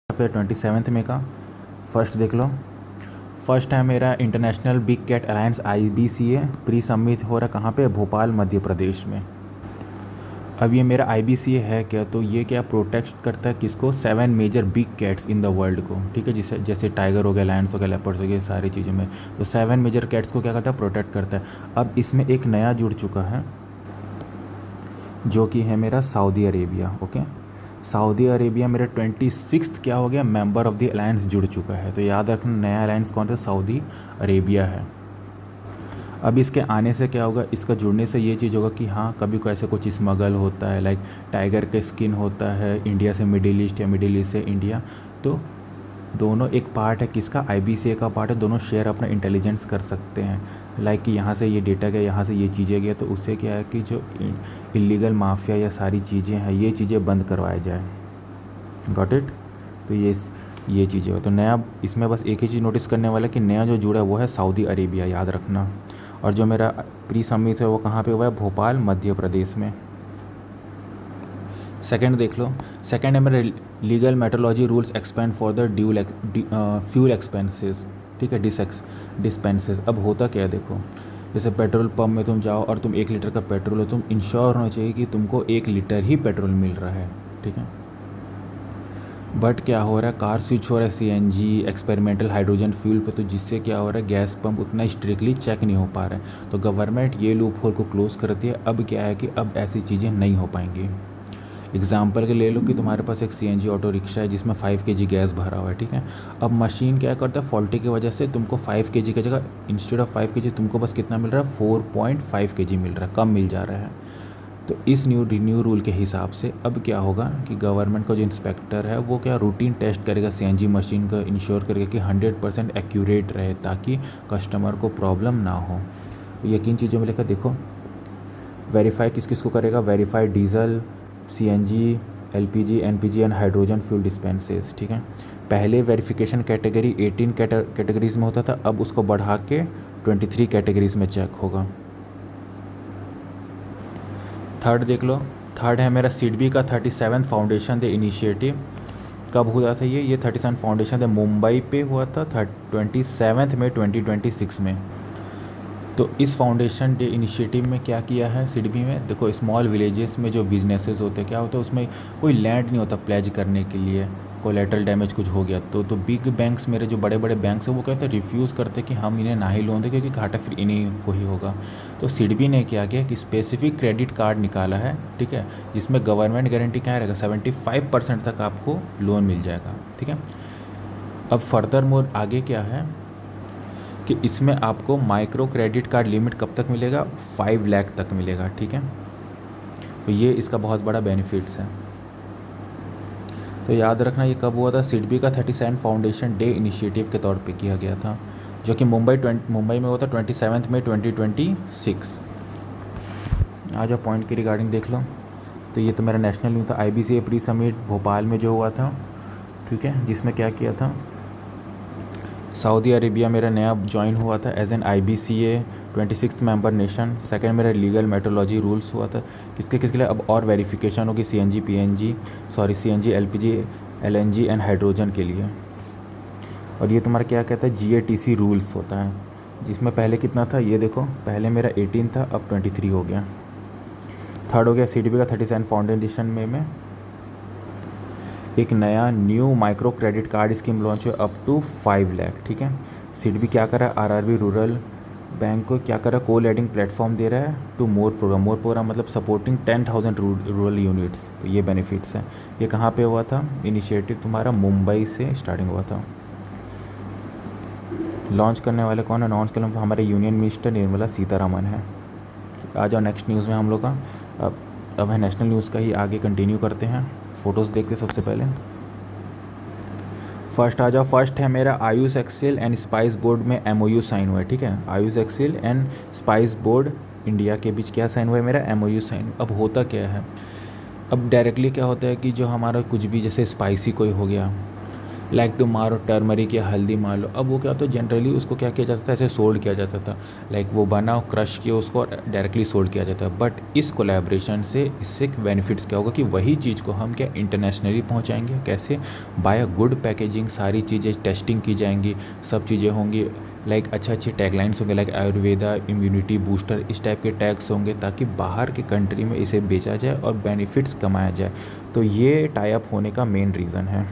फिर 27 में का फर्स्ट देख लो। फर्स्ट है मेरा international big cat alliance IBCA pre summit हो रहा कहाँ पे, भोपाल मध्य प्रदेश में। अब ये मेरा IBCA है क्या, तो ये क्या प्रोटेक्ट करता है किसको, 7 major big cats in the world को, ठीक है। जैसे जैसे टाइगर हो गया, लायंस हो गया, लेपर्ड्स हो गया, सारी चीज़ों में तो 7 मेजर कैट्स को क्या करता है, प्रोटेक्ट करता है। अब इसमें एक नया जुड़ चुका है जो कि है मेरा Saudi Arabia. Okay, Saudi Arabia मेरा 26 क्या हो गया, मेंबर ऑफ द अलायंस जुड़ चुका है। तो याद रखना नया अलायंस कौन सा, सऊदी अरेबिया है। अब इसके आने से क्या होगा, इसका जुड़ने से ये चीज़ होगा कि हाँ कभी कोई ऐसे कुछ स्मगल होता है, लाइक टाइगर का स्किन होता है इंडिया से मिडिल ईस्ट या मिडिल ईस्ट से इंडिया, तो दोनों एक पार्ट है किसका, IBCA का पार्ट है, दोनों शेयर अपना इंटेलिजेंस कर सकते हैं। लाइक कि यहाँ से ये डेटा गया, यहाँ से ये चीज़ें गया, तो उससे क्या है कि जो इलीगल माफिया या सारी चीज़ें हैं ये चीज़ें बंद करवाया जाए। Got it. तो ये चीज़ें हो, तो नया इसमें बस एक ही चीज़ नोटिस करने वाला कि नया जो जुड़ा है वो है सऊदी अरेबिया, याद रखना। और जो मेरा प्री समिट है वो कहाँ पे हुआ है, भोपाल मध्य प्रदेश में। सेकंड देख लो। सेकंड है मेरा legal metrology rules expand for the fuel expenses, ठीक है, डिस्पेंसेस। अब होता क्या है देखो, जैसे पेट्रोल पंप में तुम जाओ और तुम 1 लीटर का पेट्रोल हो, तुम इंश्योर होना चाहिए कि तुमको 1 लीटर ही पेट्रोल मिल रहा है, ठीक है। बट क्या हो रहा है, कार स्विच हो रहा है CNG एक्सपेरिमेंटल हाइड्रोजन फ्यूल पे, तो जिससे क्या हो रहा है, गैस पंप उतना स्ट्रिक्टली चेक नहीं हो पा रहा है। तो गवर्नमेंट ये लूप होल को क्लोज़ करती है। अब क्या है कि अब ऐसी चीज़ें नहीं हो पाएंगी। एग्जाम्पल के ले लो कि तुम्हारे पास एक CNG ऑटो रिक्शा है जिसमें 5 kg गैस भरा हुआ है, ठीक है। अब मशीन क्या करता है, फॉल्टी की वजह से तुमको 5 kg की जगह इंस्टेड ऑफ 5 kg तुमको बस कितना मिल रहा है, 4.5 kg मिल रहा है, कम मिल जा रहा है। तो इस न्यू रूल के हिसाब से अब क्या होगा कि गवर्नमेंट का जो इंस्पेक्टर है वो क्या रूटीन टेस्ट करेगा CNG मशीन का, इंश्योर करेगा कि 100% एक्यूरेट रहे ताकि कस्टमर को प्रॉब्लम ना हो। यकीन चीज़ों में लेकर देखो, वेरीफाई किस किस को करेगा, verify diesel, CNG, LPG, NPG and hydrogen fuel dispenses, ठीक है। पहले वेरिफिकेशन कैटेगरी 18 कैटेगरीज में होता था, अब उसको बढ़ा के 23 कैटेगरीज में चेक होगा। थर्ड देख लो। थर्ड है मेरा सिडबी का 37 फाउंडेशन डे इनिशिएटिव। कब हुआ था ये 37 फाउंडेशन डे मुंबई पे हुआ था 27 मई 2026 में। तो इस फाउंडेशन डे इनिशिएटिव में क्या किया है सिडबी में, देखो स्मॉल विलेजेस में जो बिजनेसेस होते हैं क्या होता है, उसमें कोई लैंड नहीं होता प्लेज करने के लिए, कोलेटरल डैमेज कुछ हो गया तो बिग बैंक्स, मेरे जो बड़े बड़े बैंक्स हैं वो कहते हैं रिफ्यूज़ करते कि हम इन्हें ना ही लोन दें क्योंकि घाटा फिर इन्हीं को ही होगा। तो सिडबी ने क्या किया कि स्पेसिफिक क्रेडिट कार्ड निकाला है, ठीक है, जिसमें गवर्नमेंट गारंटी क्या रहेगा, 75% तक आपको लोन मिल जाएगा, ठीक है। अब फर्दर मोर आगे क्या है कि इसमें आपको माइक्रो क्रेडिट कार्ड लिमिट कब तक मिलेगा, 5 लाख तक मिलेगा, ठीक है। तो ये इसका बहुत बड़ा बेनिफिट्स है। तो याद रखना ये कब हुआ था, सिडबी का 37 फाउंडेशन डे इनिशिएटिव के तौर पे किया गया था, जो कि मुंबई में हुआ था 27 मई 2026। आ जाओ पॉइंट के रिगार्डिंग देख लो। तो ये तो मेरा नेशनल न्यूज़ था, IBCA प्री समिट भोपाल में जो हुआ था, ठीक है, जिसमें क्या किया था, सऊदी अरेबिया मेरा नया ज्वाइन हुआ था as an IBCA 26 member nation. Second मेरा लीगल मेट्रोलॉजी रूल्स हुआ था, किसके लिए, अब और वेरिफिकेशन होगी CNG LPG LNG and hydrogen के लिए। और ये तुम्हारा क्या कहता है, GATC रूल्स होता है, जिसमें पहले कितना था ये देखो, पहले मेरा 18 था अब 23 हो गया। थर्ड हो गया सिडबी का 37 फाउंडेशन में एक नया new micro credit card scheme launch हुआ अप टू 5 लाख, ठीक है। सिडबी क्या कर रहा है, RRB रूरल बैंक को क्या कर रहा है, को लेडिंग प्लेटफॉर्म दे रहा है टू मोर प्रोग्राम मतलब सपोर्टिंग 10,000 रूरल यूनिट्स। तो ये बेनिफिट्स हैं। ये कहाँ पे हुआ था इनिशिएटिव, तुम्हारा मुंबई से स्टार्टिंग हुआ था। लॉन्च करने वाले कौन है, अनाउंस करने हमारे यूनियन मिनिस्टर निर्मला सीतारमन है। आ जाओ नेक्स्ट न्यूज़ में हम लोग का, अब है नेशनल न्यूज़ का ही आगे कंटिन्यू करते हैं। फ़ोटोज़ देखते सबसे पहले। फर्स्ट आ जाओ, फर्स्ट है मेरा Ayush Excel and spice board में MOU साइन हुआ है, ठीक है। Ayush Excel and spice board India के बीच क्या साइन हुआ है, मेरा MOU साइन। अब होता क्या है, अब डायरेक्टली क्या होता है कि जो हमारा कुछ भी जैसे स्पाइसी कोई हो गया लाइक तुम मारो टर्मरिक या हल्दी मार लो। अब वो क्या होता है, जनरली उसको क्या किया जाता था, ऐसे सोल्ड किया जाता था, लाइक वो बना क्रश किया उसको और डायरेक्टली सोल्ड किया जाता है। बट इस कोलैबोरेशन से इससे बेनिफिट्स क्या होगा कि वही चीज़ को हम क्या इंटरनेशनली पहुंचाएंगे। कैसे? बाय अ गुड पैकेजिंग, सारी चीज़ें टेस्टिंग की जाएंगी, सब चीज़ें होंगी, लाइक अच्छे टैगलाइंस होंगे, लाइक आयुर्वेदा इम्यूनिटी बूस्टर, इस टाइप के टैग्स होंगे, ताकि बाहर के कंट्री में इसे बेचा जाए और बेनिफिट्स कमाया जाए। तो ये टाई अप होने का मेन रीज़न है।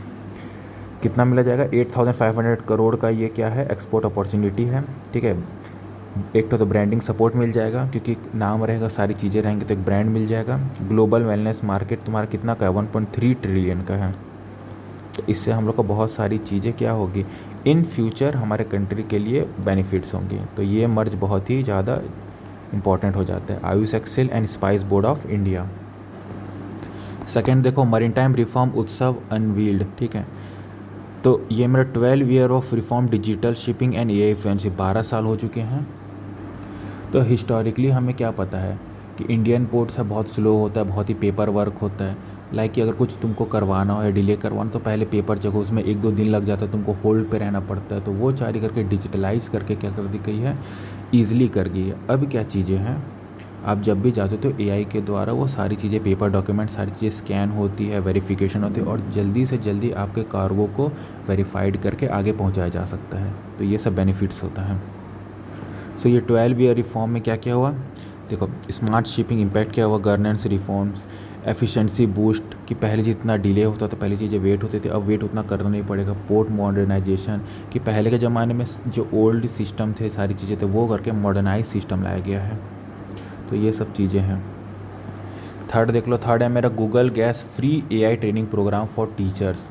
कितना मिला जाएगा? 8,500 करोड़ का ये क्या है, एक्सपोर्ट अपॉर्चुनिटी है। ठीक है, एक तो ब्रांडिंग सपोर्ट मिल जाएगा, क्योंकि नाम रहेगा, सारी चीज़ें रहेंगी, तो एक ब्रांड मिल जाएगा। ग्लोबल वेलनेस मार्केट तुम्हारा कितना का है? 1.3 ट्रिलियन का है। तो इससे हम लोग को बहुत सारी चीज़ें क्या होगी, इन फ्यूचर हमारे कंट्री के लिए बेनिफिट्स होंगे। तो ये मर्ज बहुत ही ज़्यादा इंपॉर्टेंट हो जाता है। Ayush Excel and spice board of India. Second देखो, मरीटाइम रिफॉर्म उत्सव अनवील्ड। ठीक है, तो ये मेरा 12 year of reform digital shipping and AI friendship, 12 साल हो चुके हैं। तो हिस्टोरिकली हमें क्या पता है कि इंडियन पोर्ट्स है बहुत स्लो होता है, बहुत ही पेपर वर्क होता है। लाइक कि अगर कुछ तुमको करवाना हो या डिले करवाना, तो पहले पेपर जगह उसमें 1-2 दिन लग जाता है, तुमको होल्ड पे रहना पड़ता है। तो वो सारी करके डिजिटलाइज करके क्या कर दी गई है, ईजिली कर गई है। अब क्या चीज़ें हैं, आप जब भी जाते हो तो एआई के द्वारा वो सारी चीज़ें, पेपर डॉक्यूमेंट सारी चीज़ें स्कैन होती है, वेरिफिकेशन होती है, और जल्दी से जल्दी आपके कार्गो को वेरीफाइड करके आगे पहुंचाया जा सकता है। तो ये सब बेनिफिट्स होता है। सो ये 12 ईयर रिफॉर्म में क्या क्या हुआ, देखो स्मार्ट शिपिंग इम्पैक्ट क्या हुआ, गवर्नेंस रिफॉर्म्स, एफिशिएंसी बूस्ट, कि पहले जितना डिले होता था, पहले चीज़ें वेट होती थी, अब वेट उतना करना नहीं पड़ेगा। पोर्ट मॉडर्नाइजेशन, कि पहले के ज़माने में जो ओल्ड सिस्टम थे, सारी चीज़ें थे, वो करके मॉडर्नाइज सिस्टम लाया गया है। तो ये सब चीज़ें हैं। थर्ड देख लो, थर्ड है मेरा गूगल गैस free AI training programme for teachers.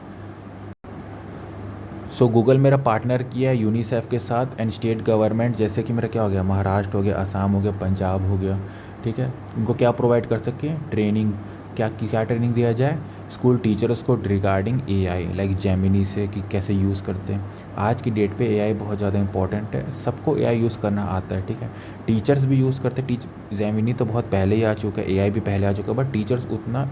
So Google मेरा पार्टनर किया है यूनिसेफ के साथ एंड स्टेट गवर्नमेंट, जैसे कि मेरा क्या हो गया, महाराष्ट्र हो गया, असम हो गया, पंजाब हो गया। ठीक है, उनको क्या प्रोवाइड कर सके, ट्रेनिंग। क्या ट्रेनिंग दिया जाए, स्कूल टीचर्स को रिगार्डिंग एआई, लाइक जेमिनी से, कि कैसे यूज़ करते हैं। आज की डेट पे एआई बहुत ज़्यादा इंपॉर्टेंट है, सबको एआई यूज़ करना आता है। ठीक है, टीचर्स भी यूज़ करते हैं। जेमिनी तो बहुत पहले ही आ चुका है, एआई भी पहले आ चुका है, बट टीचर्स उतना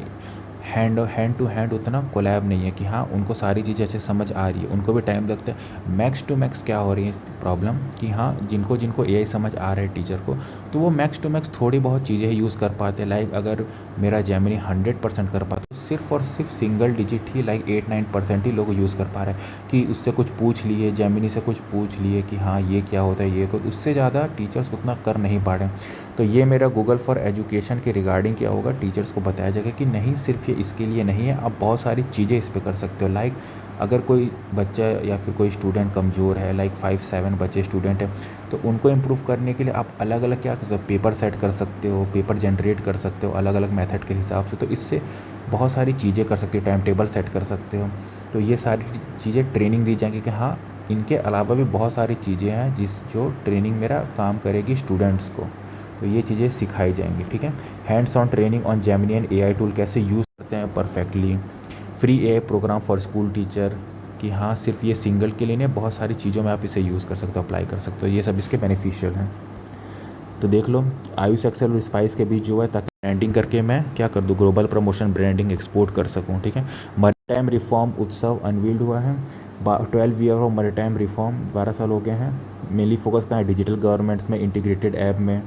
हैंड टू हैंड उतना कोलैब नहीं है कि हाँ उनको सारी चीज़ें अच्छे समझ आ रही है, उनको भी टाइम लगता है। मैक्स टू मैक्स क्या हो रही है प्रॉब्लम, कि हाँ जिनको जिनको एआई समझ आ रहा है टीचर को, तो वो मैक्स टू मैक्स थोड़ी बहुत चीज़ें यूज़ कर पाते हैं। लाइक अगर मेरा जेमिनी 100% कर पाता, तो सिर्फ और सिर्फ सिंगल डिजिट ही, लाइक 8-9% ही लोग यूज़ कर पा रहे हैं। कि उससे कुछ पूछ लिए, जेमिनी से कुछ पूछ लिए कि हाँ ये क्या होता है, ये को, उससे ज़्यादा टीचर्स उतना कर नहीं पा रहे हैं। तो ये मेरा गूगल फॉर एजुकेशन के रिगार्डिंग क्या होगा, टीचर्स को बताया जाएगा कि नहीं सिर्फ ये इसके लिए नहीं है, आप बहुत सारी चीज़ें इस पर कर सकते हो। लाइक अगर कोई बच्चा या फिर कोई स्टूडेंट कमज़ोर है, लाइक 5-7 बच्चे स्टूडेंट है, तो उनको इम्प्रूव करने के लिए आप अलग अलग क्या कर सकते हो, पेपर सेट कर सकते हो, पेपर जनरेट कर सकते हो अलग अलग मेथड के हिसाब से। तो इससे बहुत सारी चीज़ें कर सकते हो, टाइम टेबल सेट कर सकते हो। तो ये सारी चीज़ें ट्रेनिंग दी जाएंगी कि हाँ इनके अलावा भी बहुत सारी चीज़ें हैं जो ट्रेनिंग मेरा काम करेगी स्टूडेंट्स को। तो ये चीज़ें सिखाई जाएंगी। ठीक है, hands on training on Gemini and AI tool कैसे यूज़ करते हैं perfectly. Free AI programme for school teacher, कि हाँ सिर्फ ये सिंगल के लिए नहीं, बहुत सारी चीज़ों में आप इसे यूज़ कर सकते हो, अप्लाई कर सकते हो। ये सब इसके बेनिफिशियल हैं। तो देख लो, आयुष एक्सेल और स्पाइस के बीच जो है, ताकि ब्रांडिंग करके मैं क्या कर दूँ, ग्लोबल प्रमोशन ब्रांडिंग एक्सपोर्ट कर सकूँ। ठीक है, मरीटाइम रिफॉर्म उत्सव अनवील्ड हुआ है। 12 ईयर ऑफ मरीटाइम रिफॉर्म, 12 साल हो गए हैं। मेनली फोकस कहाँ है, डिजिटल गवर्नमेंट्स में, इंटीग्रेटेड ऐप में।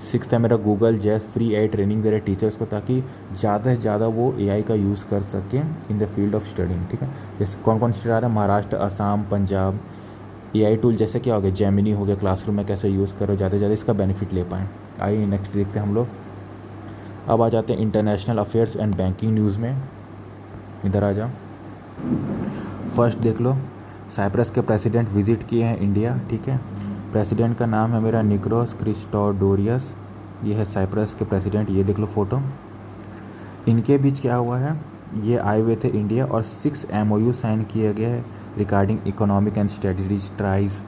6th है मेरा गूगल जैस फ्री एआई ट्रेनिंग दे रहे टीचर्स को, ताकि ज़्यादा से ज़्यादा वो एआई का यूज़ कर सकें in the field of studying. ठीक है, जैसे कौन कौन स्टेट आ रहा है, महाराष्ट्र, असम, पंजाब। एआई टूल जैसे क्या हो गया, जेमिनी हो गया, क्लासरूम में कैसे यूज़ करो, ज़्यादा से ज़्यादा इसका बेनिफिट ले पाएँ। आइए नेक्स्ट देखते हैं हम लोग। अब आ जाते हैं international affairs and banking news में। इधर आ जाओ। फर्स्ट देख लो, साइप्रस के प्रेसिडेंट विजिट किए हैं इंडिया। ठीक है, प्रेसिडेंट का नाम है मेरा निकोस क्रिस्टोडोरियस। ये है साइप्रस के प्रेसिडेंट, ये देख लो फ़ोटो। इनके बीच क्या हुआ है, ये आए हुए थे इंडिया और 6 MOU साइन किए गए हैं regarding economic and strategies tries.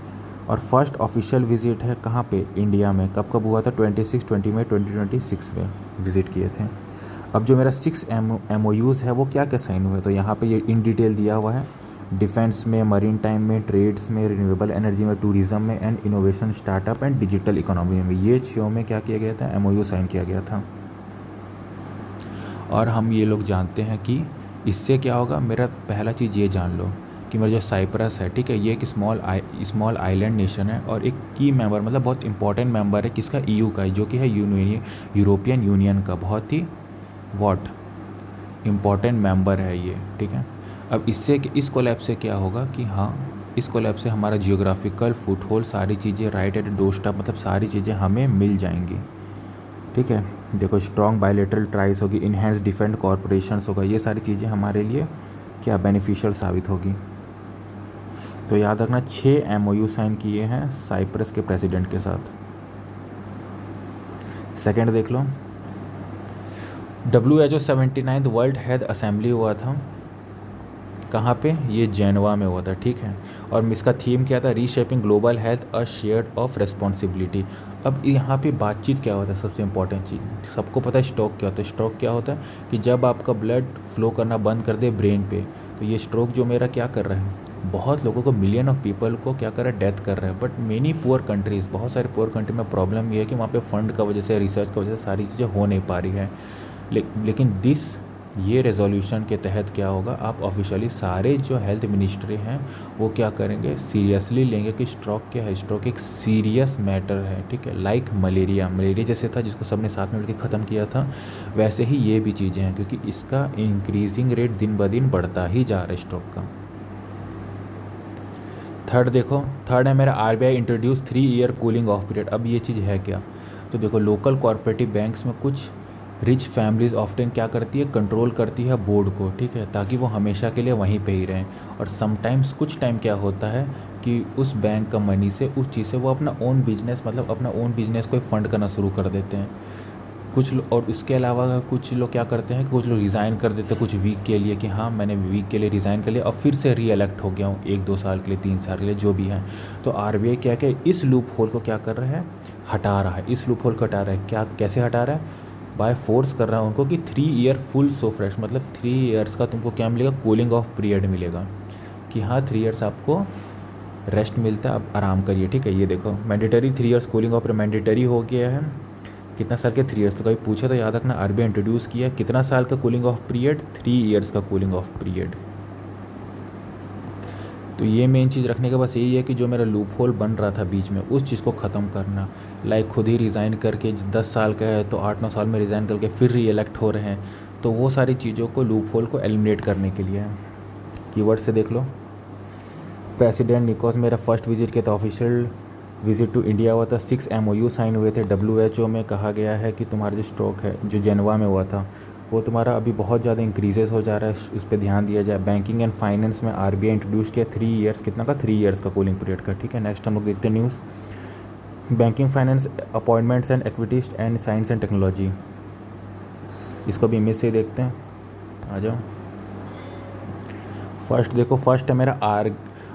और फर्स्ट ऑफिशियल विजिट है कहाँ पे, इंडिया में। कब कब हुआ था, 26-20 मई 2026 में विज़िट किए थे। अब जो मेरा 6 MOUs है वो क्या क्या साइन हुए, तो यहाँ पे ये इन डिटेल दिया हुआ है। डिफेंस में, मरीन टाइम में, ट्रेड्स में, रिन्यूएबल एनर्जी में, टूरिज़्म में and innovation, startup and digital economy में, ये 6 में क्या किया गया था, MOU साइन किया गया था। और हम ये लोग जानते हैं कि इससे क्या होगा, मेरा पहला चीज़ ये जान लो कि मेरा जो साइप्रस है, ठीक है, ये एक स्मॉल आइलैंड नेशन है और एक की मेंबर मतलब बहुत इंपॉर्टेंट मेंबर है किसका, ईयू का, जो कि है यूरोपियन यूनियन का बहुत ही वॉट इम्पॉर्टेंट मेंबर है ये, ठीक है। अब इस कोलैब से क्या होगा कि हाँ, इस कोलैब से हमारा जियोग्राफिकल फुटहोल्ड सारी चीज़ें राइट एट डोरस्टेप मतलब सारी चीज़ें हमें मिल जाएंगी, ठीक है। देखो स्ट्रॉन्ग बायलैटरल ट्राइज होगी, इनहेंस डिफेंस कॉरपोरेशंस होगा, ये सारी चीज़ें हमारे लिए क्या बेनिफिशियल साबित होगी। तो याद रखना 6 MOU साइन किए हैं साइप्रस के प्रेसिडेंट के साथ। सेकंड देख लो, WHO 79th world health assembly हुआ था कहाँ पे, ये जेनेवा में हुआ था, ठीक है। और इसका थीम क्या था, reshaping global health a shared of responsibility. अब यहाँ पे बातचीत क्या होता है, सबसे इंपॉर्टेंट चीज़ सबको पता है, स्ट्रोक क्या होता है। स्ट्रोक क्या होता है कि जब आपका ब्लड फ्लो करना बंद कर दे ब्रेन पे, तो ये स्ट्रोक जो मेरा क्या कर रहा है, बहुत लोगों को, मिलियन ऑफ पीपल को क्या कर रहा है, डेथ कर रहा है। बट मेनी पुअर कंट्रीज़, बहुत सारे पुअर कंट्री में प्रॉब्लम ये है कि वहाँ पे फंड का वजह से, रिसर्च की वजह से सारी चीज़ें हो नहीं पा रही है। लेकिन ये रेजोल्यूशन के तहत क्या होगा, आप ऑफिशियली सारे जो हेल्थ मिनिस्ट्री हैं वो क्या करेंगे, सीरियसली लेंगे कि स्ट्रोक क्या है, स्ट्रोक एक सीरियस मैटर है, ठीक है। लाइक मलेरिया जैसे था जिसको सबने साथ में मिलकर ख़त्म किया था, वैसे ही ये भी चीज़ें हैं, क्योंकि इसका इंक्रीजिंग रेट दिन ब दिन बढ़ता ही जा रहा है स्ट्रोक का। थर्ड है मेरा RBI introduce 3 year cooling of period. अब ये चीज़ है क्या, तो देखो लोकल कॉर्पोरेटिव बैंक्स में कुछ रिच फैमिलीज़ ऑफ्टन क्या करती है, कंट्रोल करती है बोर्ड को, ठीक है, ताकि वो हमेशा के लिए वहीं पे ही रहें। और समटाइम्स कुछ टाइम क्या होता है कि उस बैंक का मनी से, उस चीज़ से वो अपना ओन बिजनेस मतलब अपना ओन बिजनेस को फंड करना शुरू कर देते हैं कुछ लोग। और इसके अलावा कुछ लोग क्या करते हैं कि कुछ लोग रिज़ाइन कर देते हैं कुछ वीक के लिए, कि हाँ मैंने वीक के लिए रिज़ाइन कर लिया और फिर से री इलेक्ट हो गया हूँ 1-2 साल के लिए, 3 साल के लिए, जो भी है। तो RBI क्या क्या इस लूप होल को क्या कर रहा है, हटा रहा है, इस लूप होल को हटा रहा है। क्या कैसे हटा रहा है, बाय फोर्स कर रहा है उनको कि 3 ईयर फुल सो फ्रेश, मतलब 3 ईयर्स का तुमको क्या मिलेगा, कूलिंग ऑफ पीरियड मिलेगा, कि हाँ 3 ईयर्स आपको रेस्ट मिलता है, आप आराम करिए, ठीक है। ये देखो mandatory 3 years cooling of mandatory हो गया है। कितना साल के 3 ईयर्स, तो कभी पूछे तो याद रखना RBI इंट्रोड्यूस किया कितना साल का कूलिंग ऑफ पीरियड, 3 ईयर्स का कूलिंग ऑफ पीरियड। तो ये मेन चीज़ रखने का बस यही है कि जो मेरा लूप होल बन रहा था बीच में, उस चीज़ को ख़त्म करना। लाइक खुद ही रिज़ाइन करके 10 साल का है तो 8-9 साल में रिज़ाइन करके फिर री इलेक्ट हो रहे हैं, तो वो सारी चीज़ों को लूप होल को एलिमिनेट करने के लिए है। कीवर्ड से देख लो, प्रेसिडेंट निकोस मेरा फर्स्ट विजिट किया था, ऑफिशियल विजिट टू इंडिया हुआ था, 6 MOU साइन हुए थे। WHO में कहा गया है कि तुम्हारा जो स्ट्रोक है जो जेनेवा में हुआ था वो तुम्हारा अभी बहुत ज़्यादा इंक्रीजेस हो जा रहा है, उस पर ध्यान दिया जाए। बैंकिंग एंड फाइनेंस में RBI इंट्रोड्यूस किया 3 ईयर्स, कितना का, 3 ईयर्स का कूलिंग पीरियड का, ठीक है। नेक्स्ट हम लोग देखते हैं news, banking finance appointments and equities and science and technology, इसको भी इमेज से देखते हैं, आ जाओ। फर्स्ट देखो, फर्स्ट है मेरा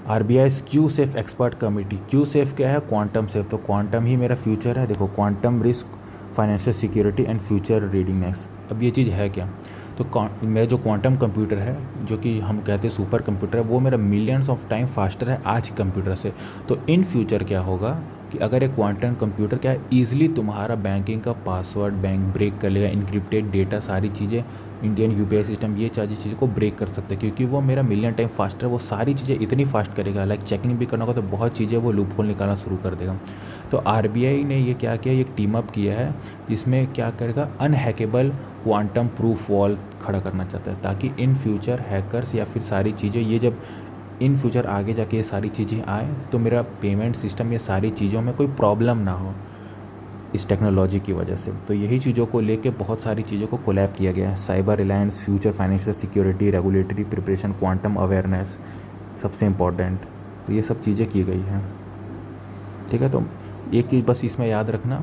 RBI Q safe expert committee. Q safe क्या है, क्वांटम सेफ, तो क्वांटम ही मेरा फ्यूचर है। देखो quantum risk, financial security and future readiness. अब ये चीज़ है क्या, तो मेरा जो क्वांटम कंप्यूटर है, जो कि हम कहते हैं सुपर कंप्यूटर है, वो मेरा मिलियंस ऑफ टाइम फास्टर है आज कंप्यूटर से। तो इन फ्यूचर क्या होगा कि अगर एक क्वांटम कंप्यूटर क्या है, ईजिली तुम्हारा बैंकिंग का पासवर्ड बैंक ब्रेक कर लेगा, इनक्रिप्टेड डेटा सारी चीज़ें, इंडियन UPI सिस्टम, ये सारी चीज़ों को ब्रेक कर सकते हैं, क्योंकि वो मेरा मिलियन टाइम फास्टर है। वो सारी चीज़ें इतनी फास्ट करेगा, लाइक चेकिंग भी करना होगा तो बहुत चीज़ें वो लूप होल निकालना शुरू कर देगा। तो RBI ने ये क्या किया, एक टीम अप किया है जिसमें क्या करेगा, अनहैकेबल क्वांटम प्रूफ वॉल खड़ा करना चाहता है, ताकि इन फ्यूचर हैकर्स या फिर सारी चीज़ें, ये जब इन फ्यूचर आगे जाके ये सारी चीज़ें आए तो मेरा पेमेंट सिस्टम, ये सारी चीज़ों में कोई प्रॉब्लम ना हो इस टेक्नोलॉजी की वजह से। तो यही चीज़ों को लेके बहुत सारी चीज़ों को कोलैब किया गया है, cyber Reliance, future financial security, regulatory preparation, quantum awareness, सबसे इम्पॉर्टेंट, तो ये सब चीज़ें की गई हैं, ठीक है। तो एक चीज़ बस इसमें याद रखना,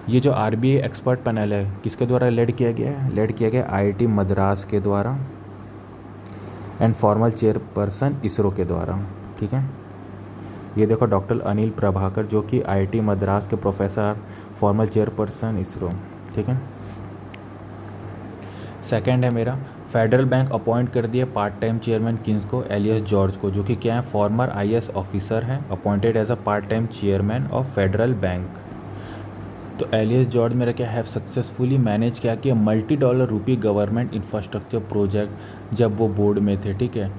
ये जो RBI एक्सपर्ट पैनल है किसके द्वारा लेड किया गया है, लेड किया गया IIT मद्रास के द्वारा एंड फॉर्मल चेयरपर्सन इसरो के द्वारा, ठीक है। ये देखो डॉक्टर अनिल प्रभाकर जो कि IIT मद्रास के प्रोफेसर, फॉर्मल चेयरपर्सन इसरो, ठीक है। सेकंड है मेरा, फेडरल बैंक अपॉइंट कर दिया पार्ट टाइम चेयरमैन किसको, एलियस जॉर्ज को, जो कि क्या है, फॉर्मर IAS ऑफिसर हैं, appointed as a part time chairman of Federal Bank. तो एलियस जॉर्ज मेरा क्या है, सक्सेसफुली मैनेज क्या किया, $multi-रुपी गवर्नमेंट इंफ्रास्ट्रक्चर प्रोजेक्ट, जब वो बोर्ड में थे, ठीक है।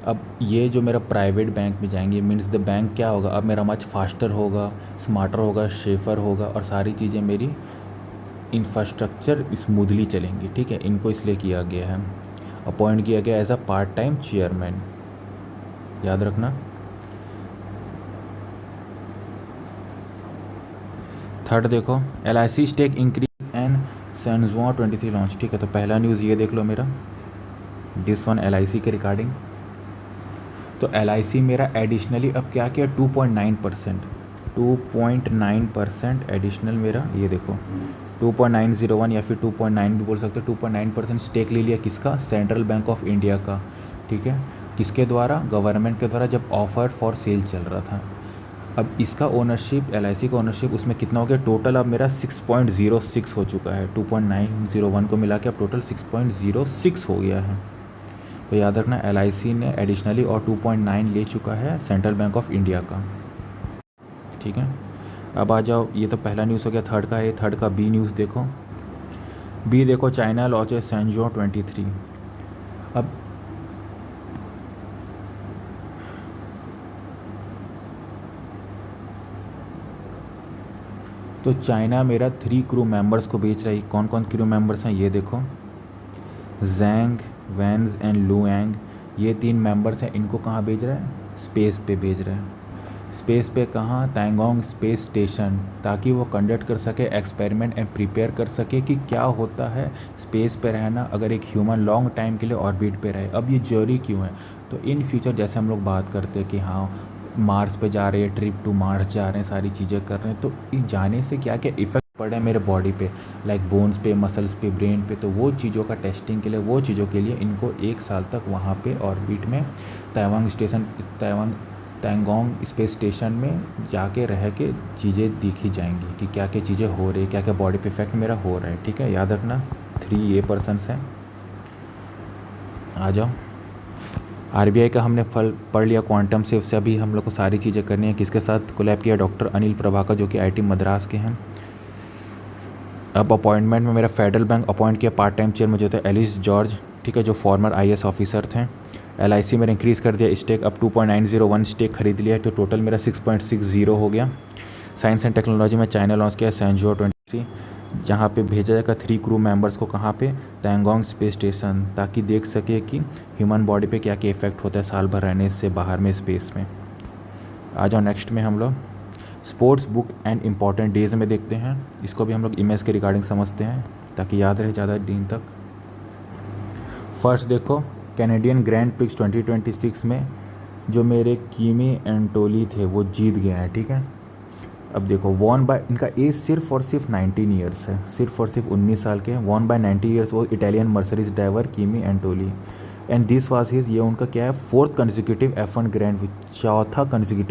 अब ये जो मेरा प्राइवेट बैंक में जाएंगे मीन्स द बैंक क्या होगा, अब मेरा मच फास्टर होगा, स्मार्टर होगा, शेफर होगा और सारी चीज़ें मेरी इंफ्रास्ट्रक्चर स्मूथली चलेंगी। ठीक है, इनको इसलिए किया गया है, अपॉइंट किया गया as a part time chairman, याद रखना। थर्ड देखो, LIC स्टेक इंक्रीज एंड सैनजुआ 23 लॉन्च। ठीक है, तो पहला न्यूज़ ये देख लो मेरा, दिस वन LIC के रिगार्डिंग। तो LIC मेरा एडिशनली अब क्या किया, 2.9%, 2.9% एडिशनल मेरा, ये देखो 2.901 या फिर 2.9 भी बोल सकते हो, 2.9% स्टेक ले लिया किसका, सेंट्रल बैंक ऑफ इंडिया का। ठीक है, किसके द्वारा, गवर्नमेंट के द्वारा, जब ऑफर फॉर सेल चल रहा था। अब इसका ओनरशिप, LIC का ओनरशिप उसमें कितना हो गया, टोटल अब मेरा 6.06 हो चुका है, 2.901 को मिला के अब टोटल 6.06 हो गया है। तो याद रखना LIC ने एडिशनली और 2.9 ले चुका है सेंट्रल बैंक ऑफ इंडिया का। ठीक है, अब आ जाओ, ये तो पहला न्यूज़ हो गया। थर्ड का है, थर्ड का बी न्यूज़ देखो। बी देखो, चाइना लॉन्चेस सैनजुआ 23। अब तो चाइना मेरा 3 क्रू मेंबर्स को भेज रही। कौन कौन क्रू मेंबर्स हैं ये देखो, जैंग, वैंस एंड लुएंग, ये 3 मेंबर्स हैं। इनको कहाँ भेज रहा है, स्पेस पे भेज रहा है। स्पेस पे कहाँ, टैंगोंग स्पेस स्टेशन, ताकि वो कंडक्ट कर सके एक्सपेरिमेंट एंड प्रिपेयर कर सके कि क्या होता है स्पेस पे रहना अगर एक ह्यूमन लॉन्ग टाइम के लिए ऑर्बिट पे रहे। अब ये जरूरी क्यों है, तो इन फ्यूचर जैसे हम लोग बात करते हैं कि हाँ मार्स पे जा रहे हैं, ट्रिप टू मार्स जा रहे हैं, सारी चीज़ें कर रहे हैं, तो इन जाने से क्या क्या इफ़ेक्ट पड़ रहे हैं मेरे बॉडी पे, लाइक बोन्स पे, मसल्स पे, ब्रेन पे। तो वो चीज़ों का टेस्टिंग के लिए, वो चीज़ों के लिए इनको 1 साल तक वहाँ पे ऑर्बिट में टैंगोंग स्पेस स्टेशन में जाके रह के चीज़ें देखी जाएंगी कि क्या क्या चीज़ें हो रही है, क्या क्या बॉडी पे इफेक्ट मेरा हो रहा है। ठीक है, याद रखना 3 ये पर्सनस हैं। आ जाओ, RBI का हमने फल पढ़ लिया, क्वांटम सेफ से अभी हम लोग को सारी चीज़ें करनी है। किसके साथ कोलैब किया, डॉक्टर अनिल प्रभाकर जो कि IIT मद्रास के हैं। अब अपॉइंटमेंट में मेरा फेडरल बैंक अपॉइंट किया पार्ट टाइम चेयर में जो थे एलिस जॉर्ज, ठीक है, जो फॉर्मर IAS ऑफिसर थे। LIC मेरा इंक्रीज़ कर दिया स्टेक, अब 2.901 स्टेक खरीद लिया है, तो टोटल मेरा 6.60 हो गया। साइंस एंड टेक्नोलॉजी में चाइना लॉन्च किया सैनजुआ 23, जहाँ पे भेजा जाएगा 3 क्रू मेंबर्स को, कहाँ पे, टैंगोंग स्पेस स्टेशन, ताकि देख सके कि ह्यूमन बॉडी पे क्या क्या इफेक्ट होता है साल भर रहने से बाहर में स्पेस में। आ जाओ नेक्स्ट में हम लोग sports book and important days में देखते हैं। इसको भी हम लोग इमेज के रिगार्डिंग समझते हैं ताकि याद रहे ज़्यादा दिन तक। फर्स्ट देखो, कैनेडियन ग्रैंड प्रिक्स 2026 में जो मेरे कीमी एंटोली थे वो जीत गए हैं। ठीक है, अब देखो वॉन बाय, इनका एज सिर्फ और सिर्फ 19 ईयर्स है, सिर्फ और सिर्फ 19 साल के हैं। वॉन बाय 90 ईयर्स वो इटालियन मर्सरीज ड्राइवर कीमी एंटोली, एंड दिस वाज हिज, ये उनका क्या है, 4th कंसेक्यूटिव F1 ग्रैंड,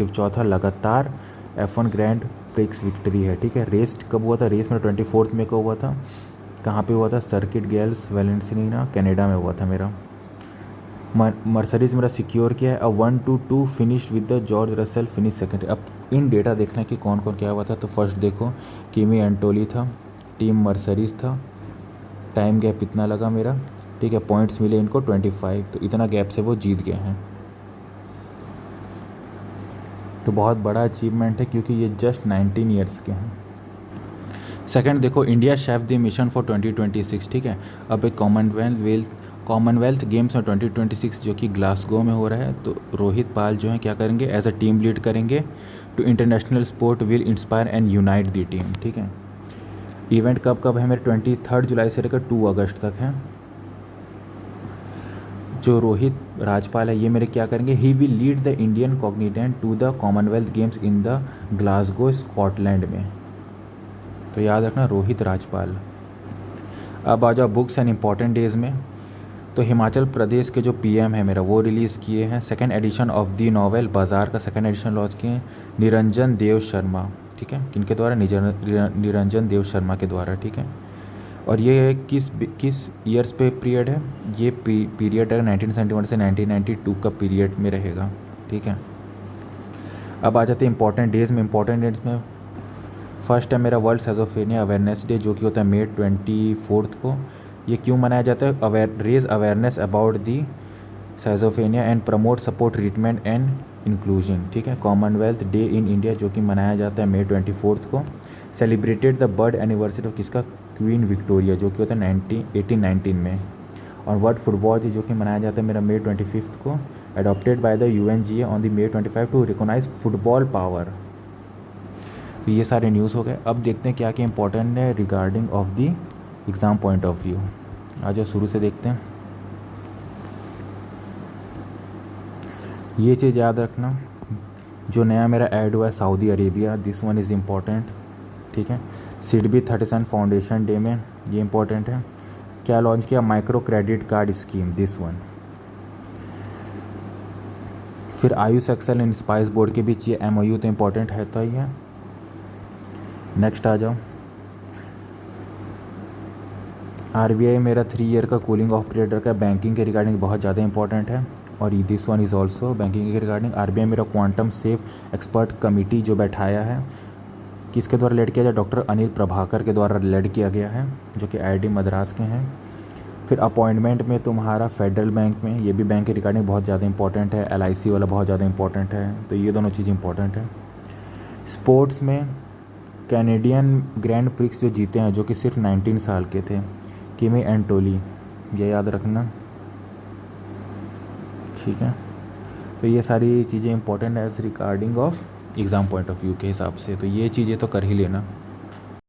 चौथा लगातार F1 ग्रैंड प्रिक्स विक्ट्री है। ठीक है, रेस कब हुआ था, रेस में 24 मई को हुआ था। कहाँ पे हुआ था, सर्किट गेल्स वेलेंसिना कनाडा में हुआ था मेरा। मर्सरीज मेरा सिक्योर किया है। 1-2 finish with the George Russell finish second. अब इन डेटा देखना कि कौन कौन क्या हुआ था। तो फर्स्ट देखो, कीमी एंटोली था, टीम मर्सरीज था, टाइम गैप इतना लगा मेरा। ठीक है, पॉइंट्स मिले इनको 25, तो इतना गैप से वो जीत गए हैं। तो बहुत बड़ा अचीवमेंट है क्योंकि ये जस्ट 19 ईयर्स के हैं। सेकंड देखो, India chef the mission for 2026। ठीक है, अब एक कॉमनवेल्थ गेम्स में 2026 जो कि ग्लासगो में हो रहा है, तो रोहित पाल जो है क्या करेंगे, एज अ टीम लीड करेंगे to international sport will inspire and unite the team. ठीक है, इवेंट कब कब है मेरे, 23 जुलाई से लेकर 2 अगस्त तक है। जो रोहित राजपाल है ये मेरे क्या करेंगे, he will lead the Indian contingent to the Commonwealth Games in the Glasgow Scotland में। तो याद रखना रोहित राजपाल। अब आ जाओ बुक्स एंड इम्पॉर्टेंट डेज में। तो हिमाचल प्रदेश के जो PM है मेरा वो रिलीज़ किए हैं 2nd addition of the novel बाज़ार का 2nd एडिशन लॉन्च किए हैं निरंजन देव शर्मा। ठीक है, किनके द्वारा, निरंजन देव शर्मा के द्वारा। ठीक है, और ये किस ईयर्स पे पीरियड है, ये पीरियड है 1971 से 1992 का पीरियड में रहेगा। ठीक है, अब आ जाते हैं इंपॉर्टेंट डेज़ में। इंपॉर्टेंट डेज में फर्स्ट है मेरा वर्ल्ड सेजोफेनिया अवेयरनेस डे, जो कि होता है May 24 को। ये क्यों मनाया जाता है, raise awareness about the schizophrenia and promote support treatment and inclusion, ठीक है। कॉमनवेल्थ डे इन इंडिया जो कि मनाया जाता है May 24 को। Celebrated the birth anniversary of किसका, क्वीन विक्टोरिया, जो कि होता है 1819 में। और वर्ल्ड फुटबॉल डे जो कि मनाया जाता है मेरा May 25 को। Adopted by the UNGA on the May 25 to recognise football power. तो ये सारे न्यूज़ हो गए। अब देखते हैं क्या क्या इंपॉर्टेंट है regarding of the exam point of view. आ जाओ शुरू से देखते हैं। ये चीज़ याद रखना, जो नया मेरा ऐड हुआ है Saudi Arabia, this one is important, ठीक है। सिडबी 37 फाउंडेशन डे में ये इम्पॉर्टेंट है। क्या लॉन्च किया, micro credit card scheme, this one. फिर Ayush Excel and spice board के बीच ये MOU तो इम्पॉर्टेंट है तो ही है। नेक्स्ट आ जाओ, RBI मेरा 3 ईयर का कूलिंग ऑफ पीरियड का बैंकिंग के रिगार्डिंग बहुत ज़्यादा इंपॉर्टेंट है। और this one is also banking के रिगार्डिंग। RBI मेरा क्वांटम सेफ एक्सपर्ट कमिटी जो बैठाया है, किसके द्वारा लेड किया जाए, डॉक्टर अनिल प्रभाकर के द्वारा लेड किया गया है, जो कि IIT मद्रास के हैं। फिर अपॉइंटमेंट में तुम्हारा फेडरल बैंक में, ये भी बैंक के रिगार्डिंग बहुत ज़्यादा इंपॉर्टेंट है। LIC वाला बहुत ज़्यादा इंपॉर्टेंट है, तो ये दोनों चीज़ इंपॉर्टेंट है। स्पोर्ट्स में कैनेडियन ग्रैंड प्रिक्स जो जीते हैं, जो कि सिर्फ 19 साल के थे, किमी एंटोली, ये याद रखना, ठीक है। तो ये सारी चीज़ें इंपॉर्टेंट है as regarding of exam point of view के हिसाब से, तो ये चीज़ें तो कर ही लेना।